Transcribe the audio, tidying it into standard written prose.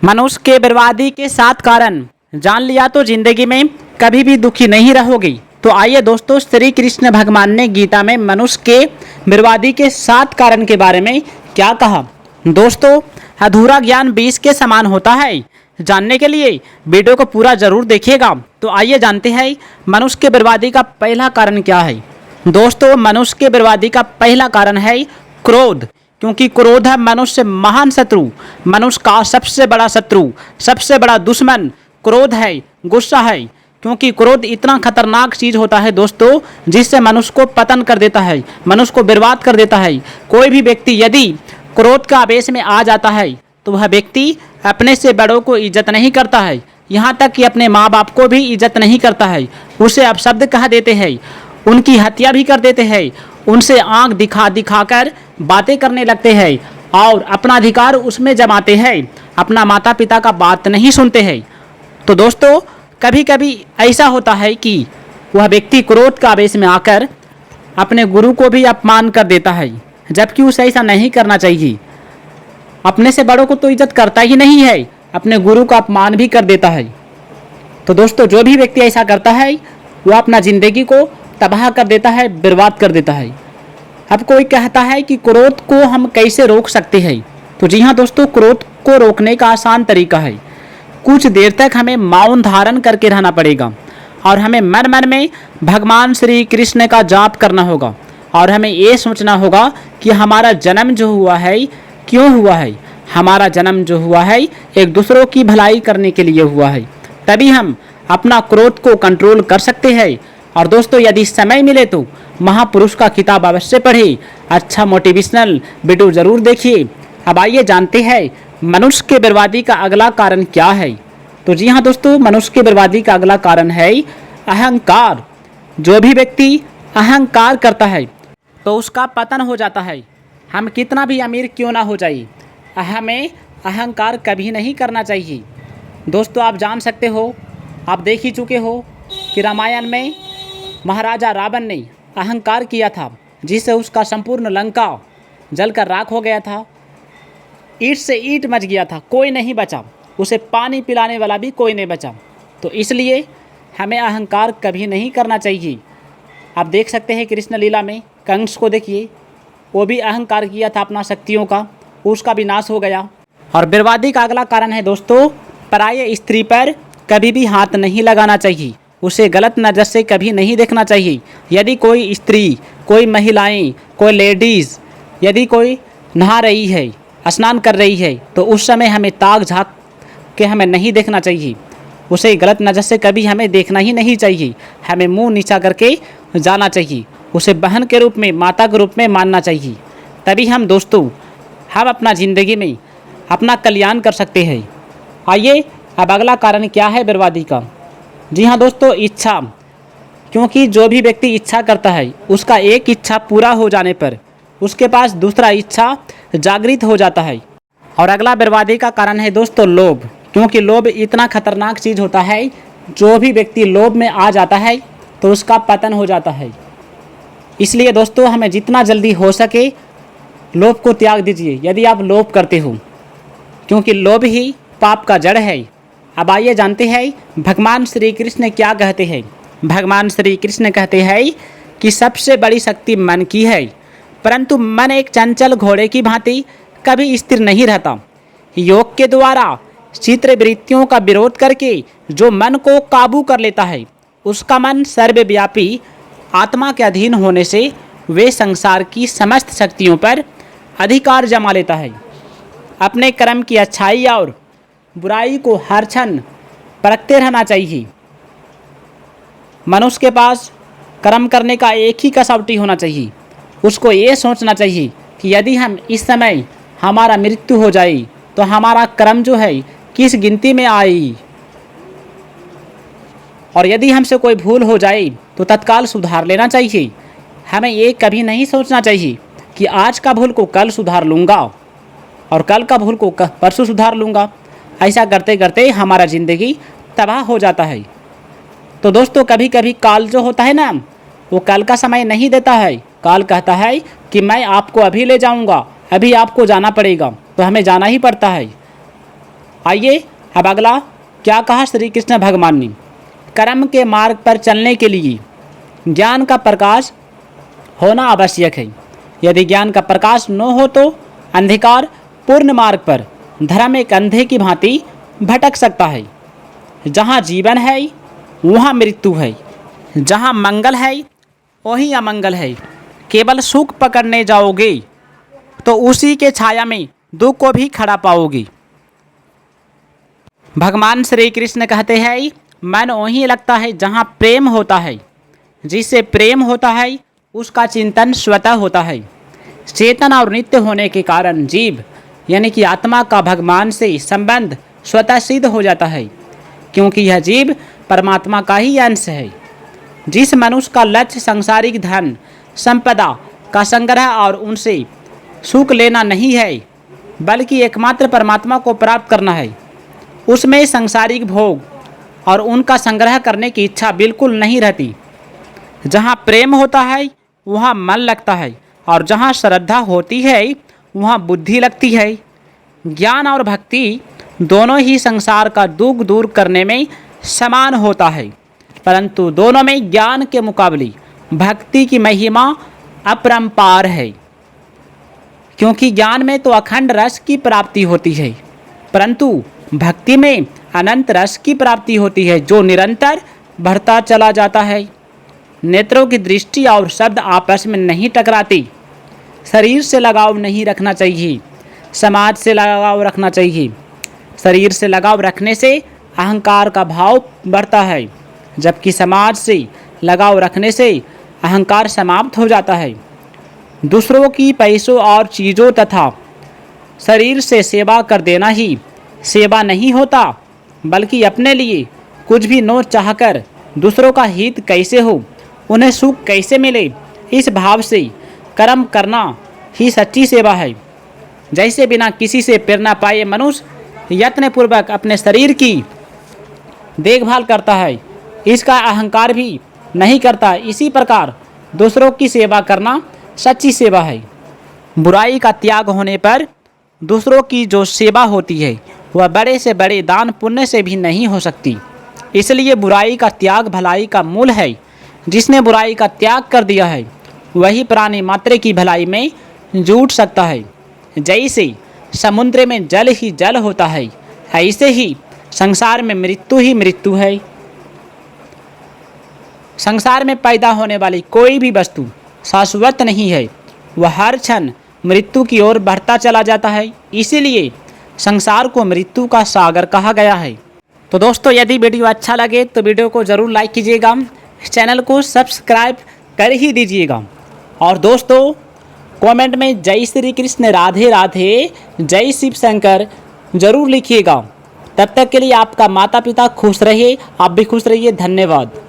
मनुष्य के बर्बादी के 7 कारण जान लिया तो जिंदगी में कभी भी दुखी नहीं रहोगी। तो आइए दोस्तों, श्री कृष्ण भगवान ने गीता में मनुष्य के बर्बादी के 7 कारण के बारे में क्या कहा। दोस्तों, अधूरा ज्ञान 20 के समान होता है। जानने के लिए वीडियो को पूरा जरूर देखिएगा। तो आइए जानते हैं मनुष्य के बर्बादी का पहला कारण क्या है। दोस्तों, मनुष्य के बर्बादी का पहला कारण है क्रोध। क्योंकि क्रोध है मनुष्य महान शत्रु, मनुष्य का सबसे बड़ा शत्रु, सबसे बड़ा दुश्मन क्रोध है, गुस्सा है। क्योंकि क्रोध इतना खतरनाक चीज होता है दोस्तों, जिससे मनुष्य को पतन कर देता है, मनुष्य को बर्बाद कर देता है। कोई भी व्यक्ति यदि क्रोध का आवेश में आ जाता है तो वह व्यक्ति अपने से बड़ों को इज्जत नहीं करता है, यहाँ तक कि अपने माँ बाप को भी इज्जत नहीं करता है। उसे अपशब्द कह देते हैं, उनकी हत्या भी कर देते हैं, उनसे आंख दिखा दिखा कर बातें करने लगते हैं और अपना अधिकार उसमें जमाते हैं, अपना माता पिता का बात नहीं सुनते हैं। तो दोस्तों, कभी कभी ऐसा होता है कि वह व्यक्ति क्रोध का आवेश में आकर अपने गुरु को भी अपमान कर देता है, जबकि उसे ऐसा नहीं करना चाहिए। अपने से बड़ों को तो इज्जत करता ही नहीं है, अपने गुरु का अपमान भी कर देता है। तो दोस्तों, जो भी व्यक्ति ऐसा करता है वह अपना जिंदगी को तबाह कर देता है, बर्बाद कर देता है। अब कोई कहता है कि क्रोध को हम कैसे रोक सकते हैं। तो जी हाँ दोस्तों, क्रोध को रोकने का आसान तरीका है। कुछ देर तक हमें मौन धारण करके रहना पड़ेगा और हमें मन मन में भगवान श्री कृष्ण का जाप करना होगा और हमें ये सोचना होगा कि हमारा जन्म जो हुआ है क्यों हुआ है। हमारा जन्म जो हुआ है एक दूसरों की भलाई करने के लिए हुआ है, तभी हम अपना क्रोध को कंट्रोल कर सकते हैं। और दोस्तों, यदि समय मिले तो महापुरुष का किताब अवश्य पढ़े, अच्छा मोटिवेशनल वीडियो जरूर देखिए। अब आइए जानते हैं मनुष्य के बर्बादी का अगला कारण क्या है। तो जी हाँ दोस्तों, मनुष्य के बर्बादी का अगला कारण है अहंकार। जो भी व्यक्ति अहंकार करता है तो उसका पतन हो जाता है। हम कितना भी अमीर क्यों ना हो जाए, हमें अहंकार कभी नहीं करना चाहिए। दोस्तों, आप जान सकते हो, आप देख ही चुके हो कि रामायण में महाराजा रावण ने अहंकार किया था, जिससे उसका संपूर्ण लंका जलकर राख हो गया था, ईंट से ईंट मच गया था, कोई नहीं बचा, उसे पानी पिलाने वाला भी कोई नहीं बचा। तो इसलिए हमें अहंकार कभी नहीं करना चाहिए। आप देख सकते हैं कृष्ण लीला में कंस को देखिए, वो भी अहंकार किया था अपना शक्तियों का, उसका भी नाश हो गया। और बर्बादी का अगला कारण है दोस्तों, पराये स्त्री पर कभी भी हाथ नहीं लगाना चाहिए, उसे गलत नज़र से कभी नहीं देखना चाहिए। यदि कोई स्त्री, कोई महिलाएं, कोई लेडीज़ यदि कोई नहा रही है, स्नान कर रही है, तो उस समय हमें ताक झाँक के हमें नहीं देखना चाहिए, उसे गलत नज़र से कभी हमें देखना ही नहीं चाहिए। हमें मुंह नीचा करके जाना चाहिए, उसे बहन के रूप में, माता के रूप में मानना चाहिए। तभी हम दोस्तों हम अपना ज़िंदगी में अपना कल्याण कर सकते हैं। आइए, अब अगला कारण क्या है बर्बादी का। जी हाँ दोस्तों, इच्छा। क्योंकि जो भी व्यक्ति इच्छा करता है उसका एक इच्छा पूरा हो जाने पर उसके पास दूसरा इच्छा जागृत हो जाता है। और अगला बर्बादी का कारण है दोस्तों लोभ। क्योंकि लोभ इतना खतरनाक चीज़ होता है, जो भी व्यक्ति लोभ में आ जाता है तो उसका पतन हो जाता है। इसलिए दोस्तों, हमें जितना जल्दी हो सके लोभ को त्याग दीजिए यदि आप लोभ करते हो, क्योंकि लोभ ही पाप का जड़ है। अब आइए जानते हैं भगवान श्री कृष्ण क्या कहते हैं। भगवान श्री कृष्ण कहते हैं कि सबसे बड़ी शक्ति मन की है, परंतु मन एक चंचल घोड़े की भांति कभी स्थिर नहीं रहता। योग के द्वारा चित्तवृत्तियों का विरोध करके जो मन को काबू कर लेता है, उसका मन सर्वव्यापी आत्मा के अधीन होने से वे संसार की समस्त शक्तियों पर अधिकार जमा लेता है। अपने कर्म की अच्छाई और बुराई को हर क्षण परखते रहना चाहिए। मनुष्य के पास कर्म करने का एक ही कसौटी होना चाहिए, उसको ये सोचना चाहिए कि यदि हम इस समय हमारा मृत्यु हो जाए तो हमारा कर्म जो है किस गिनती में आए, और यदि हमसे कोई भूल हो जाए तो तत्काल सुधार लेना चाहिए। हमें ये कभी नहीं सोचना चाहिए कि आज का भूल को कल सुधार लूँगा और कल का भूल को परसों सुधार लूँगा। ऐसा करते करते हमारा ज़िंदगी तबाह हो जाता है। तो दोस्तों, कभी कभी काल जो होता है ना, वो कल का समय नहीं देता है। काल कहता है कि मैं आपको अभी ले जाऊंगा, अभी आपको जाना पड़ेगा, तो हमें जाना ही पड़ता है। आइए अब अगला क्या कहा श्री कृष्ण भगवान ने, कर्म के मार्ग पर चलने के लिए ज्ञान का प्रकाश होना आवश्यक है। यदि ज्ञान का प्रकाश न हो तो अंधकार पूर्ण मार्ग पर धर्म एक अंधे की भांति भटक सकता है। जहाँ जीवन है वहाँ मृत्यु है, जहाँ मंगल है वहीं अमंगल है। केवल सुख पकड़ने जाओगे तो उसी के छाया में दुख को भी खड़ा पाओगे। भगवान श्री कृष्ण कहते हैं, मन वहीं लगता है जहाँ प्रेम होता है। जिससे प्रेम होता है उसका चिंतन स्वतः होता है। चेतन और नित्य होने के कारण जीव यानी कि आत्मा का भगवान से संबंध स्वतः सिद्ध हो जाता है, क्योंकि यह जीव परमात्मा का ही अंश है। जिस मनुष्य का लक्ष्य सांसारिक धन संपदा का संग्रह और उनसे सुख लेना नहीं है, बल्कि एकमात्र परमात्मा को प्राप्त करना है, उसमें सांसारिक भोग और उनका संग्रह करने की इच्छा बिल्कुल नहीं रहती। जहाँ प्रेम होता है वहाँ मन लगता है, और जहाँ श्रद्धा होती है वहाँ बुद्धि लगती है। ज्ञान और भक्ति दोनों ही संसार का दुख दूर करने में समान होता है, परंतु दोनों में ज्ञान के मुकाबले भक्ति की महिमा अपरंपार है। क्योंकि ज्ञान में तो अखंड रस की प्राप्ति होती है, परंतु भक्ति में अनंत रस की प्राप्ति होती है, जो निरंतर बढ़ता चला जाता है। नेत्रों की दृष्टि और शब्द आपस में नहीं टकराती। शरीर से लगाव नहीं रखना चाहिए, समाज से लगाव रखना चाहिए। शरीर से लगाव रखने से अहंकार का भाव बढ़ता है, जबकि समाज से लगाव रखने से अहंकार समाप्त हो जाता है। दूसरों की पैसों और चीज़ों तथा शरीर से सेवा कर देना ही सेवा नहीं होता, बल्कि अपने लिए कुछ भी न चाहकर दूसरों का हित कैसे हो, उन्हें सुख कैसे मिले, इस भाव से कर्म करना ही सच्ची सेवा है। जैसे बिना किसी से प्रेरणा पाए मनुष्य यत्नपूर्वक अपने शरीर की देखभाल करता है, इसका अहंकार भी नहीं करता, इसी प्रकार दूसरों की सेवा करना सच्ची सेवा है। बुराई का त्याग होने पर दूसरों की जो सेवा होती है वह बड़े से बड़े दान पुण्य से भी नहीं हो सकती। इसलिए बुराई का त्याग भलाई का मूल है। जिसने बुराई का त्याग कर दिया है वही प्राणी मात्र की भलाई में जुट सकता है। जैसे समुद्र में जल ही जल होता है, ऐसे ही संसार में मृत्यु ही मृत्यु है। संसार में पैदा होने वाली कोई भी वस्तु शाश्वत नहीं है, वह हर क्षण मृत्यु की ओर बढ़ता चला जाता है। इसीलिए संसार को मृत्यु का सागर कहा गया है। तो दोस्तों, यदि वीडियो अच्छा लगे तो वीडियो को ज़रूर लाइक कीजिएगा, चैनल को सब्सक्राइब कर ही दीजिएगा, और दोस्तों कमेंट में जय श्री कृष्ण, राधे राधे, जय शिव शंकर ज़रूर लिखिएगा। तब तक के लिए आपका माता पिता खुश रहिए, आप भी खुश रहिए। धन्यवाद।